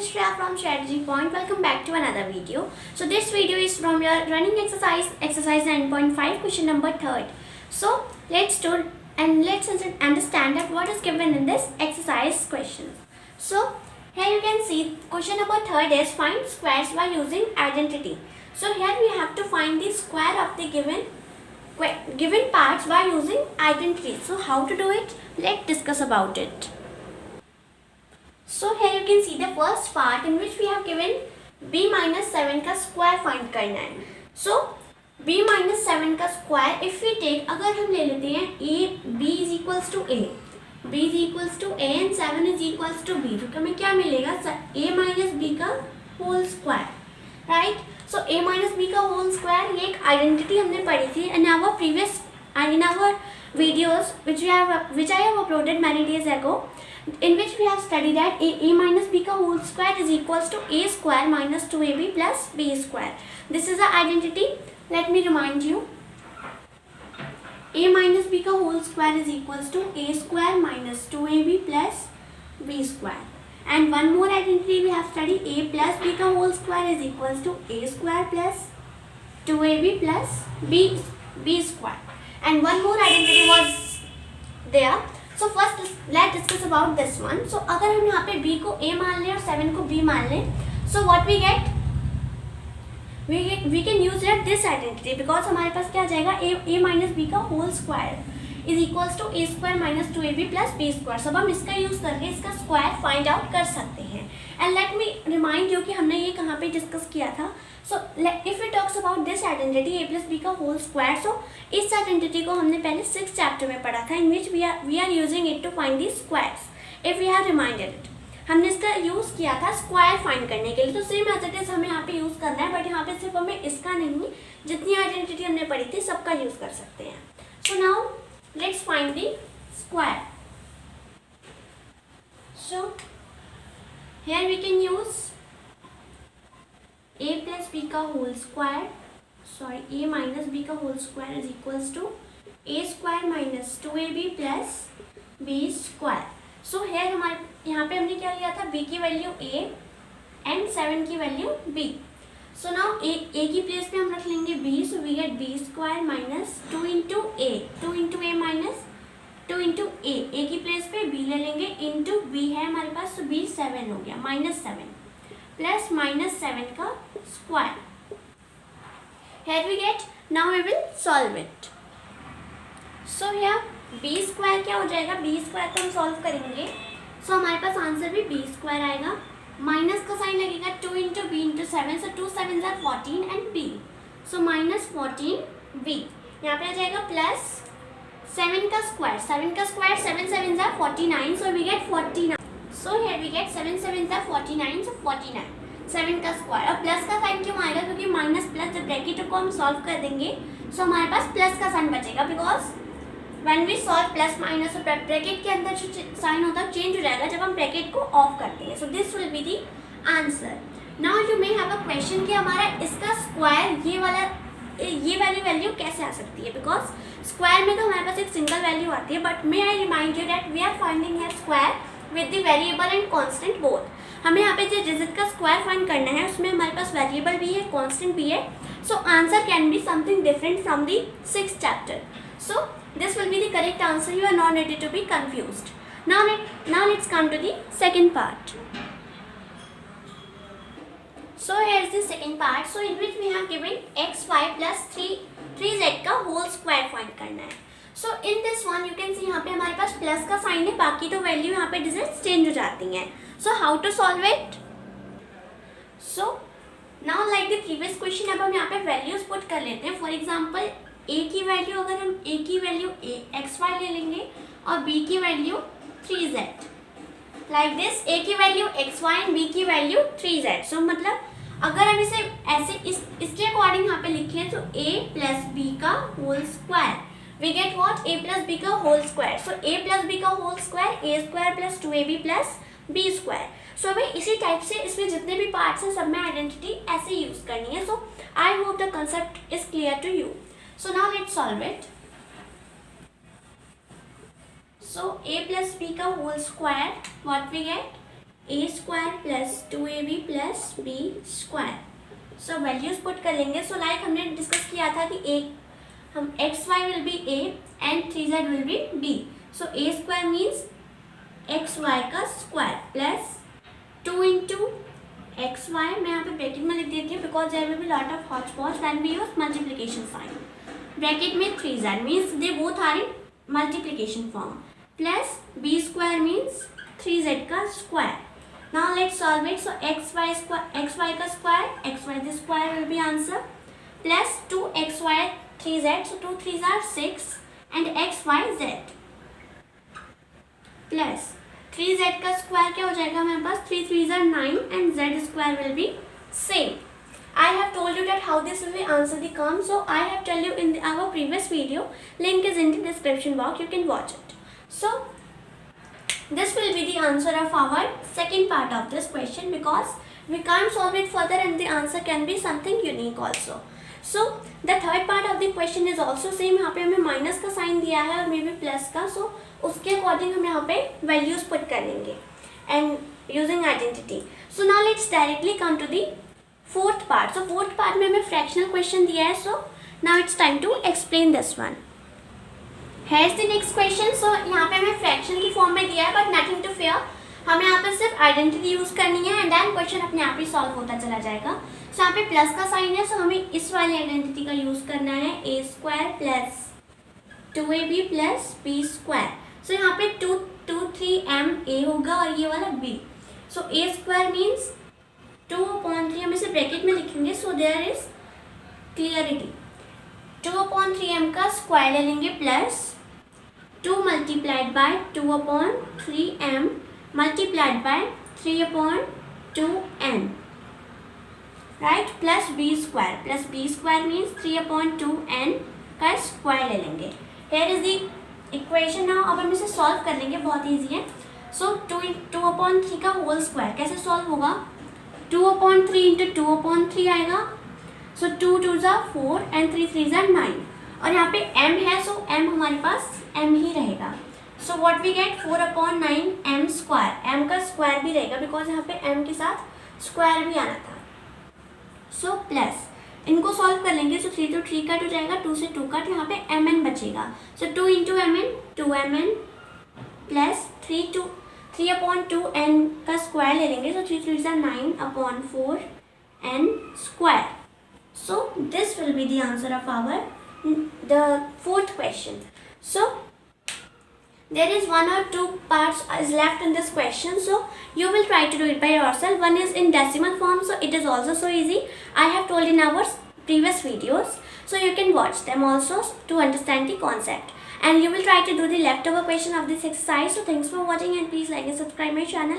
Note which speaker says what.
Speaker 1: is Shreya from Strategy Point. Welcome back to another video. So this video is from your running exercise 9.5, question number 3rd. So let's do and let's understand that what is given in this exercise questions. So here you can see question number 3rd is find squares by using identity. So here we have to find the square of the given parts by using identity. So how to do it? Let's discuss about it. So here you can see the first part in which we have given b minus 7 का square find करना है. So b minus 7 का square if we take, अगर हम ले लेते हैं b is equals to a and 7 is equals to b, तो हमें क्या मिलेगा? a minus b का whole square, right? So a minus b का whole square ये एक identity हमने पढ़ी थी in our previous and in our videos which I have uploaded many days ago, in which we have studied that a minus b का whole square is equals to a square minus 2ab plus b square. This is the identity. Let me remind you. A minus b का whole square is equals to a square minus 2ab plus b square. And one more identity we have studied, a plus b का whole square is equals to a square plus 2ab plus b square. And one more identity was there. So first let's discuss about this one. So अगर हम यहाँ पे b को a मान लें और 7 को b मान लें, so what we get? We can use that this identity because हमारे पास क्या आ जाएगा? a minus b का whole square is equals to a square minus 2ab plus b square. सब हम इसका यूज करके इसका स्क्वायर फाइंड आउट कर सकते हैं. And let me remind you कि हमने ये कहाँ पे डिस्कस किया था. So if it talks about this identity a plus b का होल स्क्वायर, सो इस आइडेंटिटी को हमने पहले 6th चैप्टर में पढ़ा था, in which we are using it to find the squares. If we have reminded it, हमने इसका यूज किया था स्क्वायर फाइंड करने के लिए. तो सेम एज इट इज हमें यहाँ पे यूज करना है, बट यहाँ पे सिर्फ हमें इसका नहीं, जितनी आइडेंटिटी हमने पढ़ी थी सबका यूज कर सकते हैं. So now let's find the square. So here we can use a plus b का whole square, a minus b का whole square is equals to a square minus 2ab plus b square. So here हमारे यहाँ पे हमने क्या लिया था? b की वैल्यू a and 7 की value b. So now a की प्लेस पे हम रख लेंगे b, so we get b square minus 2 into a minus 2 into a की प्लेस पे b ले लेंगे into b है हमारे पास, so b 7 हो गया, minus 7 plus minus 7 का square. Here we get, now we will solve it. So here b square क्या हो जाएगा? b square को हम solve करेंगे, so हमारे पास आंसर भी b square आएगा. माइनस का साइन लगेगा 2 इंटू बी इंटू 7, सो 2 7 ज़ा 14 and b, so minus 14 b. यहाँ पे आ जाएगा प्लस 7 का स्क्वायर 7 7 ज़ा 49, so we get 49. So here we get 7 7 ज़ा 49, सो 49. 7 का स्क्वायर और प्लस का साइन क्यों आएगा? क्योंकि माइनस प्लस जब ब्रैकेट को हम सॉल्व कर देंगे, सो हमारे पास प्लस का साइन बचेगा, because when we solve plus minus, तो ब्रैकेट के अंदर जो साइन होता है चेंज हो जाएगा जब हम ब्रैकेट को ऑफ करते हैं. So this will be the answer. Now you may have a question कि हमारा इसका स्क्वायर ये वाली वैल्यू कैसे आ सकती है? बिकॉज स्क्वायर में तो हमारे पास एक सिंगल वैल्यू आती है, but may I remind you that we are finding here square with the variable and constant both. हमें यहाँ पे जो डिजिट का स्क्वायर फाइंड करना है उसमें हमारे पास वेरिएबल भी है, कांस्टेंट भी है. So answer can be something different from the 6th chapter. So this will be the correct answer. You are not ready to be confused. Now let's come to the second part. So here is the second part. So in which we have given xy plus 3z का whole square find करना है. So in this one you can see यहाँ पे हमारे पास plus का sign है, बाकी तो वैल्यू यहाँ पे डिजिट्स चेंज हो जाती हैं. So how to solve it? So now like the previous question, अब हम यहाँ पे वैल्यूज पुट कर लेते हैं. फॉर एग्जाम्पल a की वैल्यू, अगर हम a की वैल्यू xy ले लेंगे और b की value 3z, like this. a की वैल्यू xy एंड b की वैल्यू 3z. सो मतलब अगर हम इसे ऐसे इसके अकॉर्डिंग यहाँ पे लिखें तो a प्लस b का whole square, we get what? a plus b का whole square. So a plus b का whole square a square plus 2ab plus b square. So हमें इसी टाइप से इसमें जितने भी पार्ट्स हैं सब में आइडेंटिटी ऐसे यूज करनी है. So I hope the concept is clear to you. So now let's solve it. So a plus b का whole square, what we get? A square plus 2ab plus B square. So values put कर लेंगे. So like हमने discuss किया था कि हम X Y will be A and 3z will be B. So A square means X Y का square plus 2 into X Y. मैं यहाँ पे ब्रैकेट में लिख देती हूँ because there will be lot of hotchpotch when we use multiplication sign. Bracket में 3z means they both are in multiplication form plus B square means 3z का square. Now let's solve it. So xy का square, xy the square will be answer plus 2xy 3z. So 2 3s are 6 and xyz plus 3z का square क्या हो जाएगा हमारे पास 3 3s are 9 and z square will be same. I have told you that how this will be answer the come. So I have tell you in our previous video. Link is in the description box. You can watch it. So this will be the answer of our second part of this question because we can't solve it further and the answer can be something unique also. So the third part of the question is also same. यहाँ पे हमें minus का sign दिया है और maybe plus का. So उसके according हम यहाँ पे वैल्यूज पुट कर लेंगे and using identity. So now let's directly come to the fourth part. So fourth part में हमें फ्रैक्शनल क्वेश्चन दिया है. So now it's time to explain this one. Here's the next question. So यहाँ पे हमें fraction की form में दिया है बट नथिंग टू फेयर. हमें यहाँ पे सिर्फ आइडेंटिटी यूज करनी है एंड देन क्वेश्चन अपने आप ही सॉल्व होता चला जाएगा. सो यहाँ पे प्लस का साइन है. सो हमें इस वाली आइडेंटिटी का यूज करना है A square plus 2ab plus B square. So यहाँ पे 2 3m a होगा और ये वाला b. So A square means 2/3 हम इसे ब्रैकेट में लिखेंगे. So there is clarity. 2/3m का स्क्वायर ले लेंगे plus 2 multiplied by 2/3m multiplied by 3/2n, right, plus b square means 3/2n का स्क्वायर ले लेंगे. Here is the equation now. अब हम इसे सॉल्व कर लेंगे. बहुत ईजी है. सो 2/3 का होल स्क्वायर कैसे सॉल्व होगा. 2/3 इंटू 2/3 आएगा. सो 2 2s are 4 and 3 3s are 9 और यहाँ पे m है. सो m हमारे पास m ही रहेगा. So what we get 4/9 m square. m का स्क्वायर भी रहेगा बिकॉज यहाँ पे m के साथ स्क्वायर भी आना था. सो प्लस इनको सॉल्व कर लेंगे. सो 3 तो 3 कट हो जाएगा. 2 से 2 कट. यहाँ पे mn बचेगा. सो 2 into mn 2mn plus 3/2n का स्क्वायर ले लेंगे. सो 3 3s are 9/4n square. So this will be the answer of our the fourth question. So there is one or two parts is left in this question. So you will try to do it by yourself. One is in decimal form. So it is also so easy. I have told in our previous videos. So you can watch them also to understand the concept. And you will try to do the leftover question of this exercise. So thanks for watching and please like and subscribe my channel.